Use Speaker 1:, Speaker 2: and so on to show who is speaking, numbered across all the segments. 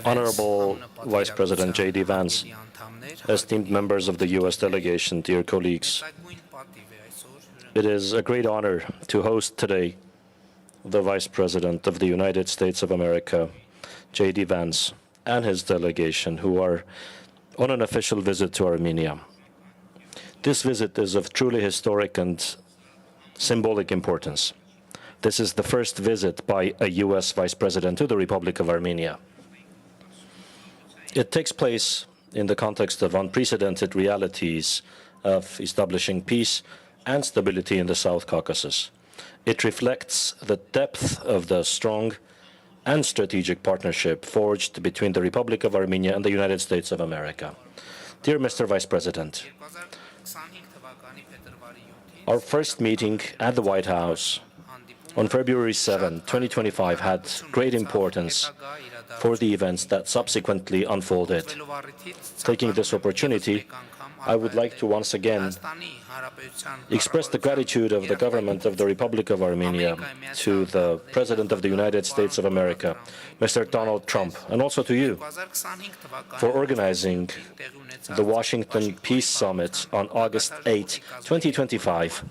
Speaker 1: Honorable Vice President J.D. Vance, esteemed members of the U.S. delegation, dear colleagues, it is a great honor to host today the Vice President of the United States of America, J.D. Vance, and his delegation, who are on an official visit to Armenia. This visit is of truly historic and symbolic importance. This is the first visit by a U.S. Vice President to the Republic of Armenia. It takes place in the context of unprecedented realities of establishing peace and stability in the South Caucasus. It reflects the depth of the strong and strategic partnership forged between the Republic of Armenia and the United States of America. Dear Mr. Vice President, our first meeting at the White House on February 7, 2025, had great importance for the events that subsequently unfolded. Taking this opportunity, I would like to once again express the gratitude of the government of the Republic of Armenia to the President of the United States of America, Mr. Donald Trump, and also to you for organizing the Washington Peace Summit on August 8, 2025,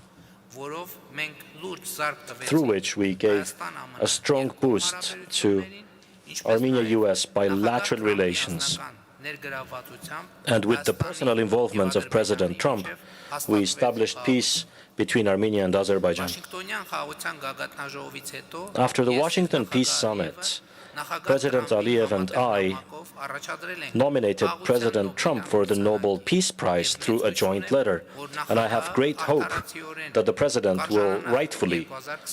Speaker 1: through which we gave a strong boost to Armenia-US bilateral relations. And with the personal involvement of President Trump, we established peace between Armenia and Azerbaijan. After the Washington Peace Summit, President Aliyev and I nominated President Trump for the Nobel Peace Prize through a joint letter, and I have great hope that the President will rightfully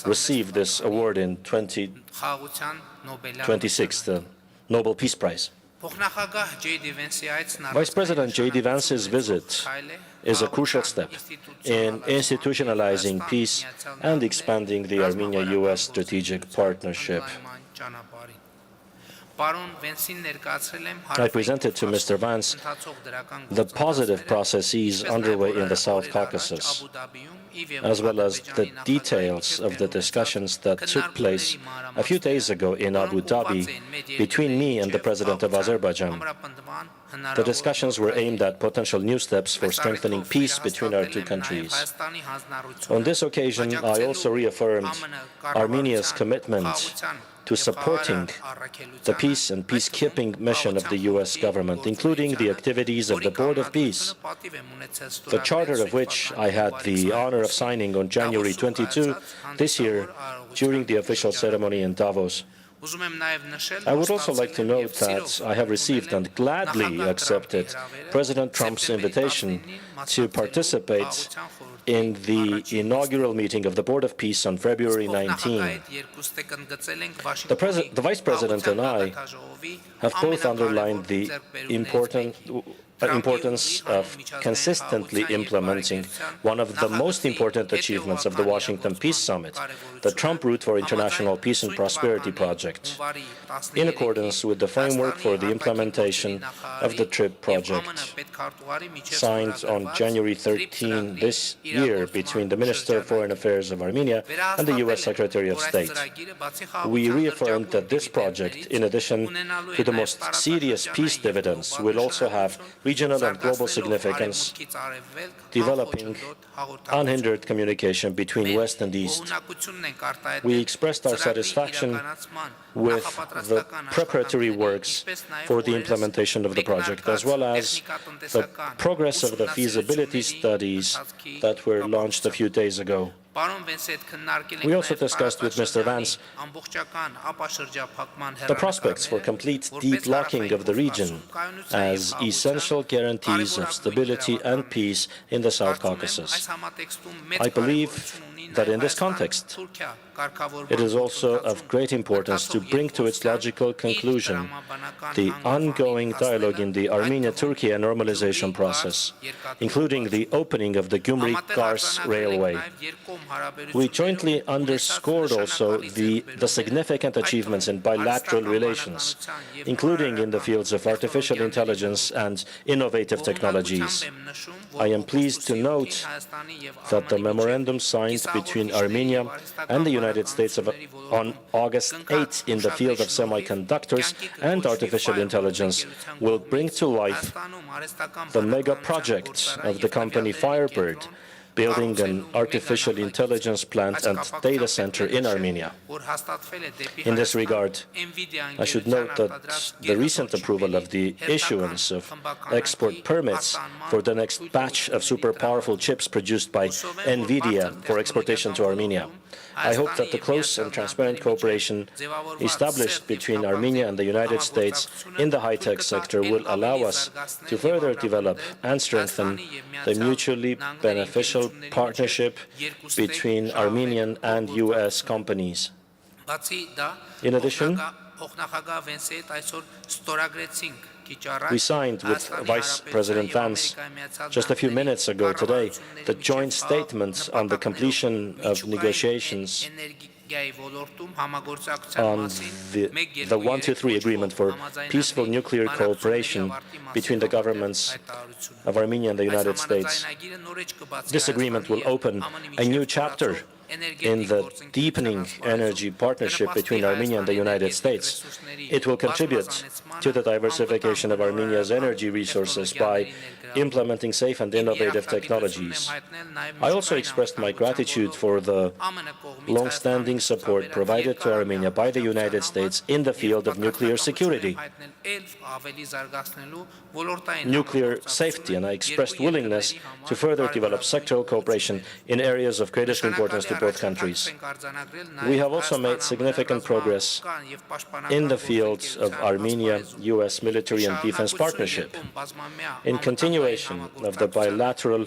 Speaker 1: receive this award in 2026, the Nobel Peace Prize. Vice President J.D. Vance's visit is a crucial step in institutionalizing peace and expanding the Armenia-US strategic partnership. I presented to Mr. Vance the positive processes underway in the South Caucasus, as well as the details of the discussions that took place a few days ago in Abu Dhabi between me and the President of Azerbaijan. The discussions were aimed at potential new steps for strengthening peace between our two countries. On this occasion, I also reaffirmed Armenia's commitment to supporting the peace and peacekeeping mission of the U.S. government, including the activities of the Board of Peace, the charter of which I had the honor of signing on January 22 this year during the official ceremony in Davos. I would also like to note that I have received and gladly accepted President Trump's invitation to participate in the inaugural meeting of the Board of Peace on February 19. The Vice President and I have both underlined the importance of consistently implementing one of the most important achievements of the Washington Peace Summit, the Trump Route for International Peace and Prosperity project, in accordance with the framework for the implementation of the TRIP project, signed on January 13 this year between the Minister of Foreign Affairs of Armenia and the U.S. Secretary of State. We reaffirmed that this project, in addition to the most serious peace dividends, will also have regional and global significance, developing unhindered communication between West and East. We expressed our satisfaction with the preparatory works for the implementation of the project, as well as the progress of the feasibility studies that were launched a few days ago. We also discussed with Mr. Vance the prospects for complete deblocking of the region as essential guarantees of stability and peace in the South Caucasus. I believe that in this context, it is also of great importance to bring to its logical conclusion the ongoing dialogue in the Armenia-Turkey normalization process, including the opening of the Gyumri-Kars railway. We jointly underscored also the significant achievements in bilateral relations, including in the fields of artificial intelligence and innovative technologies. I am pleased to note that the memorandum signed between Armenia and the United States on August 8 in the field of semiconductors and artificial intelligence will bring to life the mega project of the company Firebird, building an artificial intelligence plant and data center in Armenia. In this regard, I should note that the recent approval of the issuance of export permits for the next batch of super powerful chips produced by NVIDIA for exportation to Armenia. I hope that the close and transparent cooperation established between Armenia and the United States in the high-tech sector will allow us to further develop and strengthen the mutually beneficial partnership between Armenian and U.S. companies. In addition, we signed with Vice President Vance just a few minutes ago today the joint statement on the completion of negotiations on the 123 agreement for peaceful nuclear cooperation between the governments of Armenia and the United States. This agreement will open a new chapter in the deepening energy partnership between Armenia and the United States. It will contribute to the diversification of Armenia's energy resources by implementing safe and innovative technologies. I also expressed my gratitude for the long-standing support provided to Armenia by the United States in the field of nuclear security, nuclear safety, and I expressed willingness to further develop sectoral cooperation in areas of greatest importance to both countries. We have also made significant progress in the fields of Armenia-U.S. military and defense partnership. In continuation of the bilateral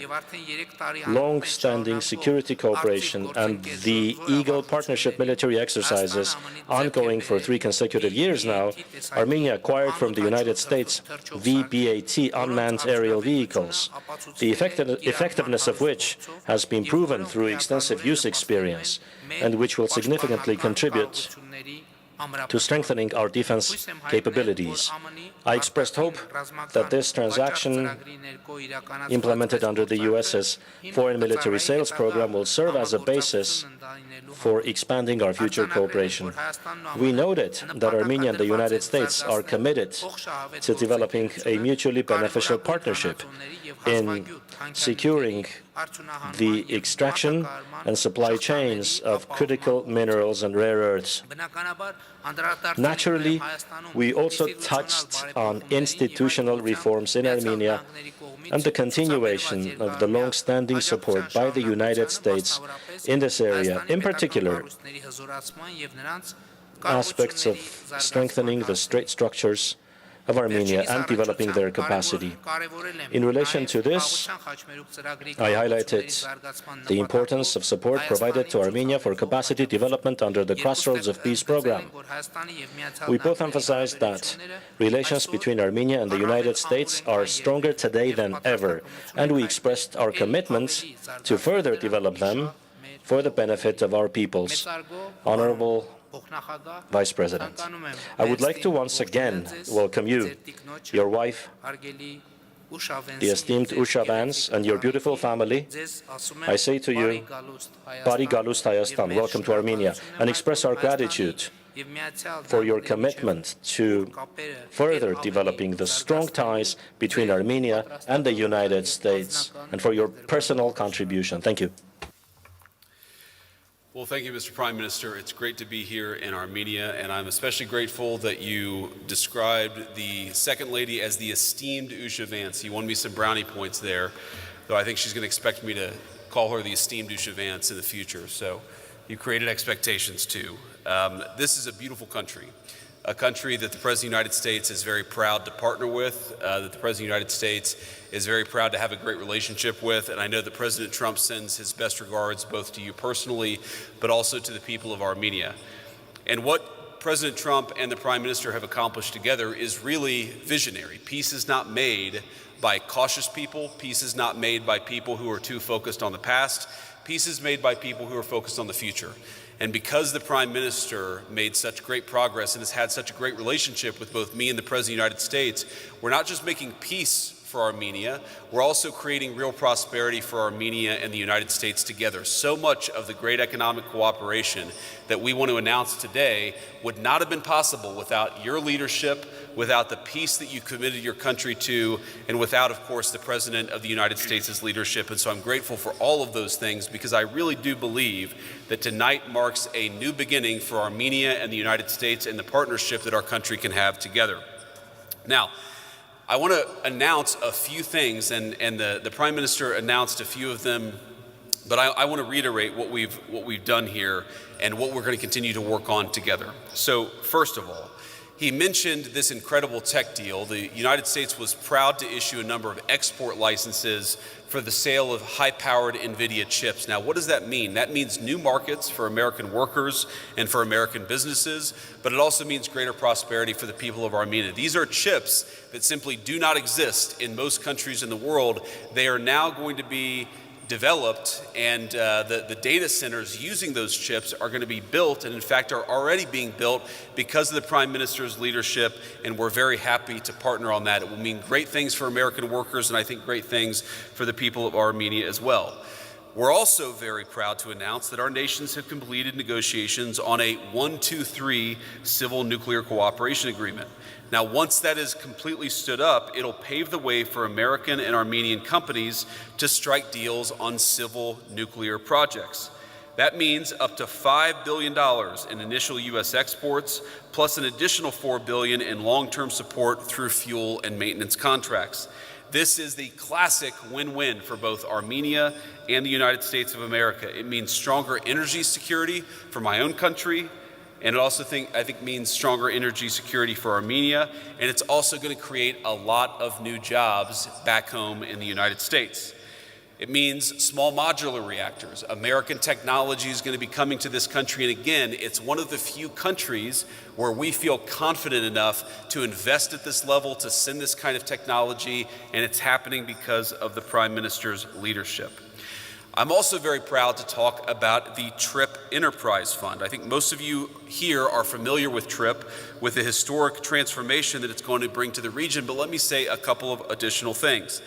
Speaker 1: long-standing security cooperation and the Eagle Partnership military exercises ongoing for 3 consecutive years now, Armenia acquired from the United States VBAT unmanned aerial vehicles, the effectiveness of which has been proven through extensive use experience and which will significantly contribute to strengthening our defense capabilities. I expressed hope that this transaction, implemented under the U.S.'s foreign military sales program, will serve as a basis for expanding our future cooperation. We noted that Armenia and the United States are committed to developing a mutually beneficial partnership in securing the extraction and supply chains of critical minerals and rare earths. Naturally, we also touched on institutional reforms in Armenia and the continuation of the long-standing support by the United States in this area, in particular, aspects of strengthening the state structures of Armenia and developing their capacity. In relation to this, I highlighted the importance of support provided to Armenia for capacity development under the Crossroads of Peace program. We both emphasized that relations between Armenia and the United States are stronger today than ever, and we expressed our commitment to further develop them for the benefit of our peoples. Honorable Vice President, I would like to once again welcome you, your wife, the esteemed Usha Vance, and your beautiful family. I say to you, Bari Galust Hayastan, welcome to Armenia, and express our gratitude for your commitment to further developing the strong ties between Armenia and the United States, and for your personal contribution. Thank you.
Speaker 2: Well, thank you, Mr. Prime Minister. It's great to be here in Armenia, and I'm especially grateful that you described the Second Lady as the esteemed Usha Vance. You won me some brownie points there, though I think she's going to expect me to call her the esteemed Usha Vance in the future, so you created expectations too. This is a beautiful country, a country that the President of the United States is very proud to partner with, that the President of the United States is very proud to have a great relationship with, and I know that President Trump sends his best regards both to you personally, but also to the people of Armenia. And what President Trump and the Prime Minister have accomplished together is really visionary. Peace is not made by cautious people. Peace is not made by people who are too focused on the past. Peace is made by people who are focused on the future. And because the Prime Minister made such great progress and has had such a great relationship with both me and the President of the United States, we're not just making peace for Armenia, we're also creating real prosperity for Armenia and the United States together. So much of the great economic cooperation that we want to announce today would not have been possible without your leadership, without the peace that you committed your country to, and without, of course, the President of the United States' leadership. And so I'm grateful for all of those things, because I really do believe that tonight marks a new beginning for Armenia and the United States and the partnership that our country can have together. Now, I want to announce a few things, and the Prime Minister announced a few of them, but I want to reiterate what we've done here and what we're going to continue to work on together. So first of all, he mentioned this incredible tech deal. The United States was proud to issue a number of export licenses for the sale of high-powered NVIDIA chips. Now, what does that mean? That means new markets for American workers and for American businesses, but it also means greater prosperity for the people of Armenia. These are chips that simply do not exist in most countries in the world. They are now going to be developed, and the data centers using those chips are going to be built, and in fact are already being built because of the Prime Minister's leadership, and we're very happy to partner on that. It will mean great things for American workers, and I think great things for the people of Armenia as well. We're also very proud to announce that our nations have completed negotiations on a 1-2-3 civil nuclear cooperation agreement. Now, once that is completely stood up, it'll pave the way for American and Armenian companies to strike deals on civil nuclear projects. That means up to $5 billion in initial U.S. exports, plus an additional $4 billion in long-term support through fuel and maintenance contracts. This is the classic win-win for both Armenia and the United States of America. It means stronger energy security for my own country, and it also I think means stronger energy security for Armenia, and it's also going to create a lot of new jobs back home in the United States. It means small modular reactors. American technology is going to be coming to this country, and again, it's one of the few countries where we feel confident enough to invest at this level, to send this kind of technology, and it's happening because of the Prime Minister's leadership. I'm also very proud to talk about the TRIP Enterprise Fund. I think most of you here are familiar with TRIP, with the historic transformation that it's going to bring to the region, but let me say a couple of additional things.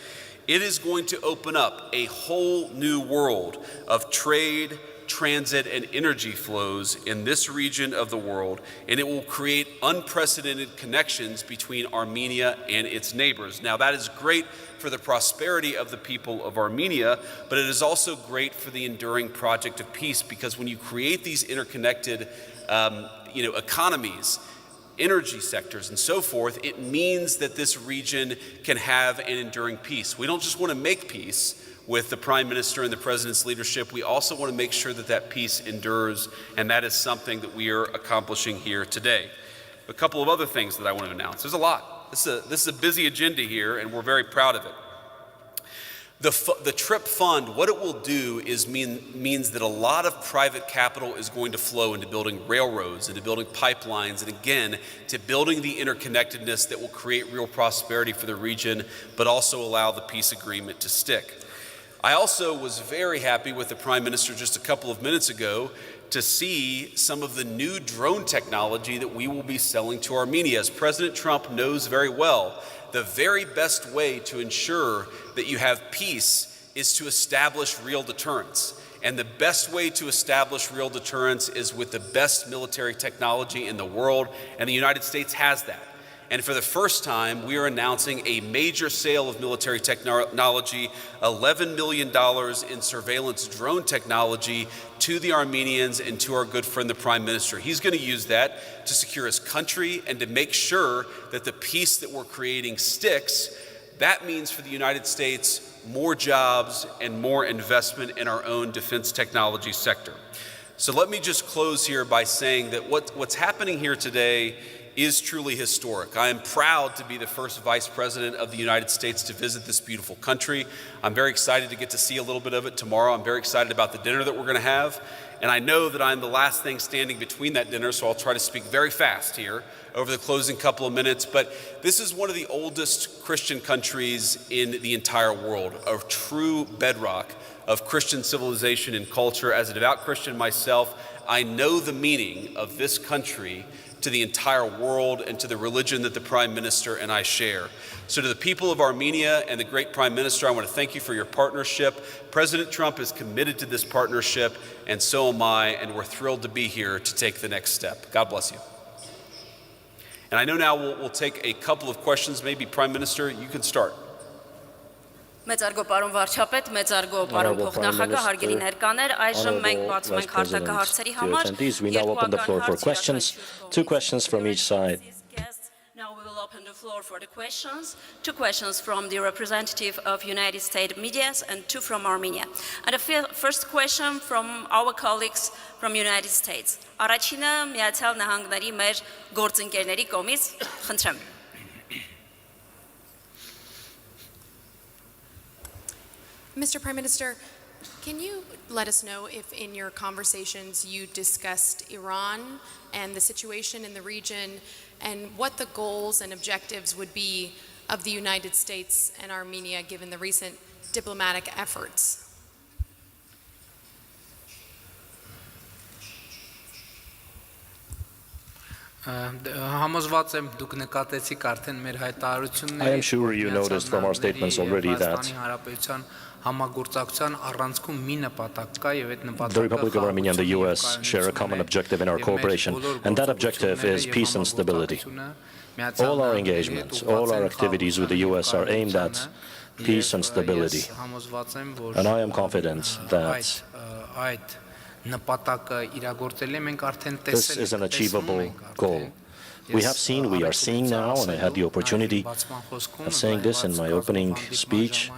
Speaker 2: It is going to open up a whole new world of trade, transit, and energy flows in this region of the world, and it will create unprecedented connections between Armenia and its neighbors. Now, that is great for the prosperity of the people of Armenia, but it is also great for the enduring project of peace, because when you create these interconnected economies, energy sectors, and so forth, it means that this region can have an enduring peace. We don't just want to make peace with the Prime Minister and the President's leadership. We also want to make sure that that peace endures, and that is something that we are accomplishing here today. A couple of other things that I want to announce. There's a lot. This is a busy agenda here, and we're very proud of it. The TRIP Fund, what it will do is means that a lot of private capital is going to flow into building railroads, into building pipelines, and again, to building the interconnectedness that will create real prosperity for the region, but also allow the peace agreement to stick. I also was very happy with the Prime Minister just a couple of minutes ago to see some of the new drone technology that we will be selling to Armenia. As President Trump knows very well, the very best way to ensure that you have peace is to establish real deterrence. And the best way to establish real deterrence is with the best military technology in the world, and the United States has that. And for the first time, we are announcing a major sale of military technology, $11 million in surveillance drone technology to the Armenians and to our good friend, the Prime Minister. He's going to use that to secure his country and to make sure that the peace that we're creating sticks. That means for the United States, more jobs and more investment in our own defense technology sector. So let me just close here by saying that what's happening here today is truly historic. I am proud to be the first Vice President of the United States to visit this beautiful country. I'm very excited to get to see a little bit of it tomorrow. I'm very excited about the dinner that we're going to have. And I know that I'm the last thing standing between that dinner, so I'll try to speak very fast here over the closing couple of minutes. But this is one of the oldest Christian countries in the entire world, a true bedrock of Christian civilization and culture. As a devout Christian myself, I know the meaning of this country to the entire world and to the religion that the Prime Minister and I share. So to the people of Armenia and the great Prime Minister, I want to thank you for your partnership. President Trump is committed to this partnership, and so am I, and we're thrilled to be here to take the next step. God bless you. And I know now we'll take a couple of questions. Maybe Prime Minister, you can start.
Speaker 3: Մեծարգո պարոն վարչապետ, մեծարգո պարոն փոխնախագահ, հարգելի ներկաներ, այժմ մենք բացում ենք հարթակը հարցերի համար։
Speaker 1: We now open the floor for questions. 2 questions from each side.
Speaker 3: Now we will open the floor for the questions. 2 questions from the representative of United States media and 2 from Armenia. And the first question from our colleagues from United States. Առաջինը Միացյալ Նահանգների մեր գործընկերների կողմից, խնդրեմ։
Speaker 4: Mr. Prime Minister, can you let us know if in your conversations you discussed Iran and the situation in the region and what the goals and objectives would be of the United States and Armenia given the recent diplomatic efforts?
Speaker 5: I am
Speaker 1: sure you noticed from our statements already that the Republic of Armenia and the US share a common objective in our cooperation, and that objective is peace and stability. All our engagements, all our activities with the US are aimed at peace and stability. And I am confident that this is an achievable goal. We are seeing now, and I had the opportunity of saying this in my opening speech,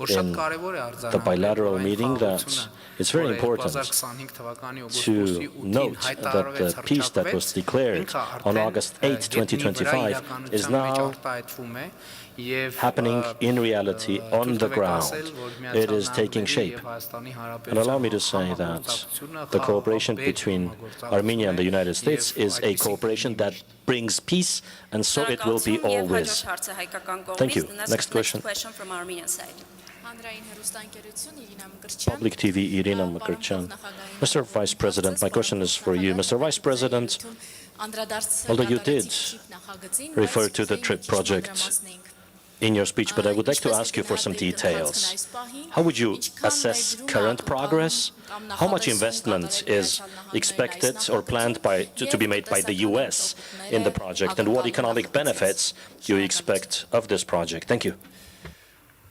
Speaker 1: in the bilateral meeting, that it's very important to note that the peace that was declared on August 8, 2025 is now happening in reality on the ground. It is taking shape. And allow me to say that the cooperation between Armenia and the United States is a cooperation that brings peace, and so it will be always. Thank you. Next question.
Speaker 3: From Armenian side.
Speaker 1: Public TV, Irina Makarchan. Mr. Vice President, my question is for you. Mr. Vice President, although you did refer to the TRIP project in your speech, but I would like to ask you for some details. How would you assess current progress? How much investment is expected or planned to be made by the US in the project, and what economic benefits do you expect of this project? Thank you.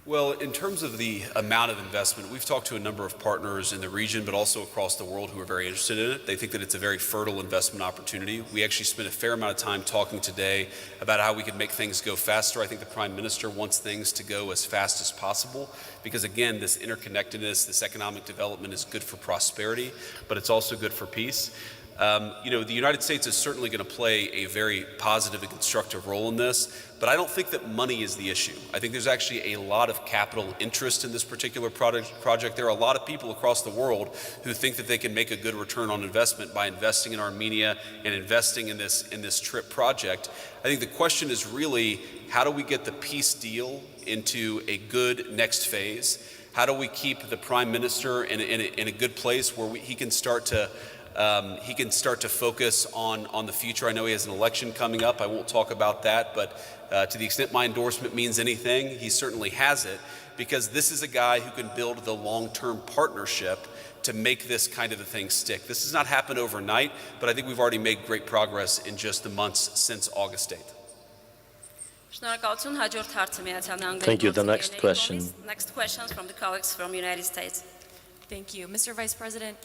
Speaker 2: Well, in terms of the amount of investment, we've talked to a number of partners in the region, but also across the world who are very interested in it. They think that it's a very fertile investment opportunity. We actually spent a fair amount of time talking today about how we could make things go faster. I think the Prime Minister wants things to go as fast as possible because, again, this interconnectedness, this economic development is good for prosperity, but it's also good for peace. The United States is certainly going to play a very positive and constructive role in this, but I don't think that money is the issue. I think there's actually a lot of capital interest in this particular project. There are a lot of people across the world who think that they can make a good return on investment by investing in Armenia and investing in this TRIP project. I think the question is really, how do we get the peace deal into a good next phase? How do we keep the Prime Minister in a good place where he can start to focus on the future? I know he has an election coming up. I won't talk about that, but to the extent my endorsement means anything, he certainly has it, because this is a guy who can build the long-term partnership to make this kind of a thing stick. This has not happened overnight, but I think we've already made great progress in just the months since August 8th.
Speaker 1: Thank you. The next question.
Speaker 3: Next questions from the colleagues from the United States.
Speaker 4: Thank you. Mr. Vice President,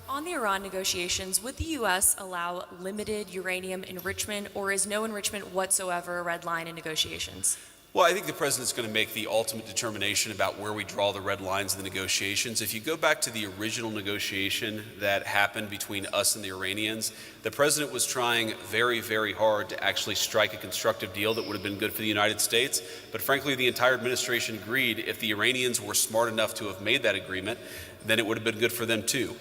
Speaker 4: on the Iran negotiations, would the U.S. allow limited uranium enrichment, or is no enrichment whatsoever a red line in negotiations?
Speaker 2: Well, I think the president's going to make the ultimate determination about where we draw the red lines in the negotiations. If you go back to the original negotiation that happened between us and the Iranians, the president was trying very, very hard to actually strike a constructive deal that would have been good for the United States. But frankly, the entire administration agreed if the Iranians were smart enough to have made that agreement, then it would have been good for them too.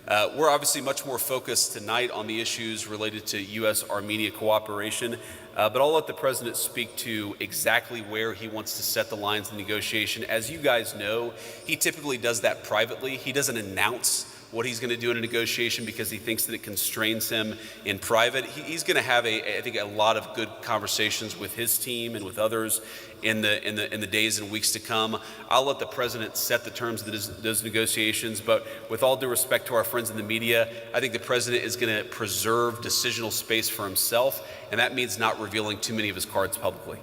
Speaker 2: We're obviously much more focused tonight on the issues related to U.S.-Armenia cooperation, but I'll let the President speak to exactly where he wants to set the lines of negotiation. As you guys know, he typically does that privately. He doesn't announce what he's going to do in a negotiation because he thinks that it constrains him in private. He's going to have, I think, a lot of good conversations with his team and with others in the days and weeks to come. I'll let the President set the terms of those negotiations, but with all due respect to our friends in the media, I think the President is going to preserve decisional space for himself, and that means not revealing too many of his cards publicly.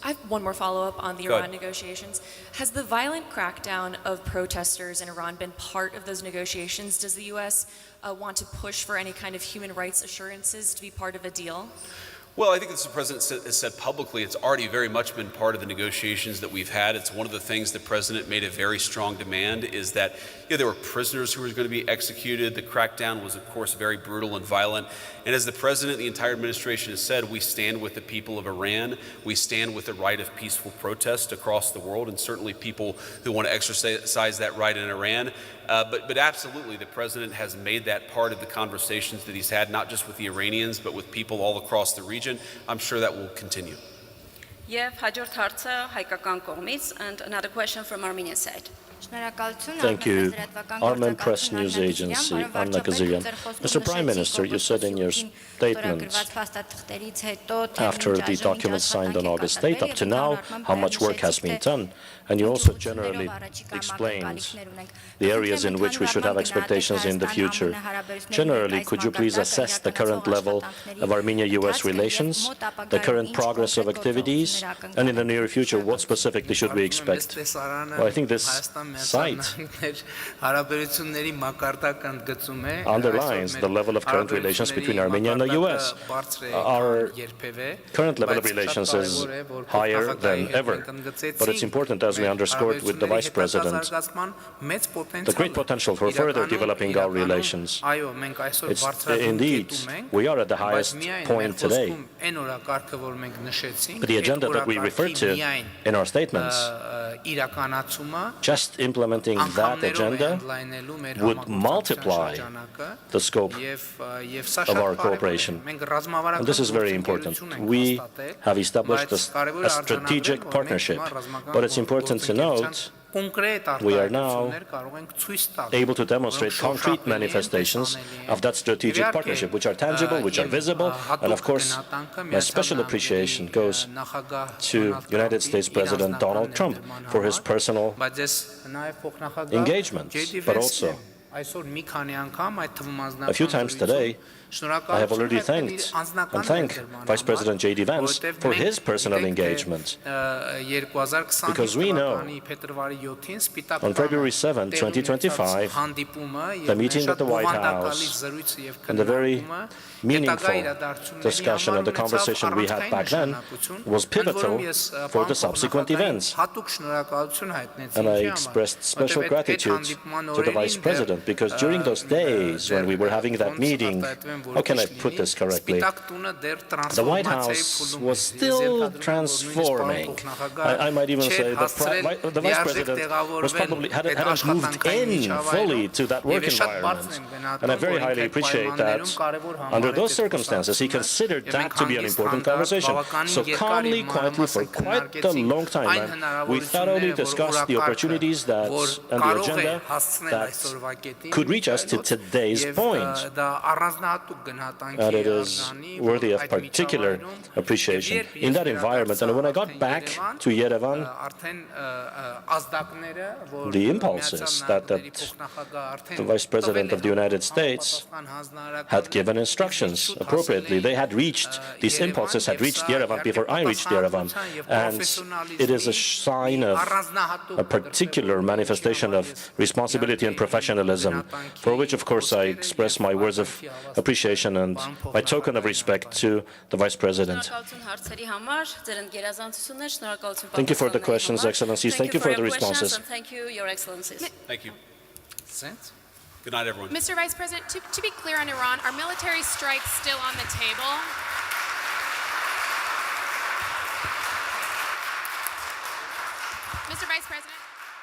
Speaker 6: I have one more follow-up on the Iran negotiations. Has the violent crackdown of protesters in Iran been part of those negotiations? Does the U.S. Want to push for any kind of human rights assurances to be part of a deal?
Speaker 2: Well, I think as the President has said publicly, it's already very much been part of the negotiations that we've had. It's one of the things the President made a very strong demand is that there were prisoners who were going to be executed. The crackdown was, of course, very brutal and violent. And as the President, the entire administration has said, we stand with the people of Iran. We stand with the right of peaceful protest across the world, and certainly people who want to exercise that right in Iran. But absolutely, the President has made that part of the conversations that he's had, not just with the Iranians, but with people all across the region. I'm sure that will continue.
Speaker 3: Եվ հաջորդ հարցը հայկական կողմից, and another question from Armenian side.
Speaker 1: Thank you. Armen Press News Agency, Anna Kazarian. Mr. Prime Minister, you said in your statement after the document signed on August 8 up to now how much work has been done, and you also generally explained the areas in which we should have expectations in the future. Generally, could you please assess the current level of Armenia-US relations, the current progress of activities, and in the near future, what specifically should we expect? Well, I think this site underlines the level of current relations between Armenia and the U.S. Our current level of relations is higher than ever, but it's important, as we underscored with the Vice President, the great potential for further developing our relations. Indeed, we are at the highest point today. But the agenda that we referred to in our statements, just implementing that agenda would multiply the scope of our cooperation. And this is very important. We have established a strategic partnership, but it's important to note we are now able to demonstrate concrete manifestations of that strategic partnership, which are tangible, which are visible, and of course, my special appreciation goes to United States President Donald Trump for his personal engagement, but also a few times today, I have already thanked and thanked Vice President J.D. Vance for his personal engagement, because we know on February 7, 2025, the meeting at the White House and the very meaningful discussion and the conversation we had back then was pivotal for the subsequent events. And I expressed special gratitude to the Vice President, because during those days when we were having that meeting, how can I put this correctly? The White House was still transforming. I might even say the Vice President was probably hadn't moved in fully to that work environment. And I very highly appreciate that under those circumstances, he considered that to be an important conversation. So calmly, quietly, for quite a long time, and we thoroughly discussed the opportunities and the agenda that could reach us to today's point. And it is worthy of particular appreciation in that environment. And when I got back to Yerevan, the impulses that the Vice President of the United States had given instructions appropriately, these impulses had reached Yerevan before I reached Yerevan. And it is a sign of a particular manifestation of responsibility and professionalism, for which, of course, I express my words of appreciation and my token of respect to the Vice President. Thank you for the questions, Excellencies. Thank you for the responses.
Speaker 3: Thank you, Your Excellencies.
Speaker 2: Thank you. Good night, everyone.
Speaker 4: Mr. Vice President, to be clear on Iran, are military strikes still on the table? Mr. Vice President.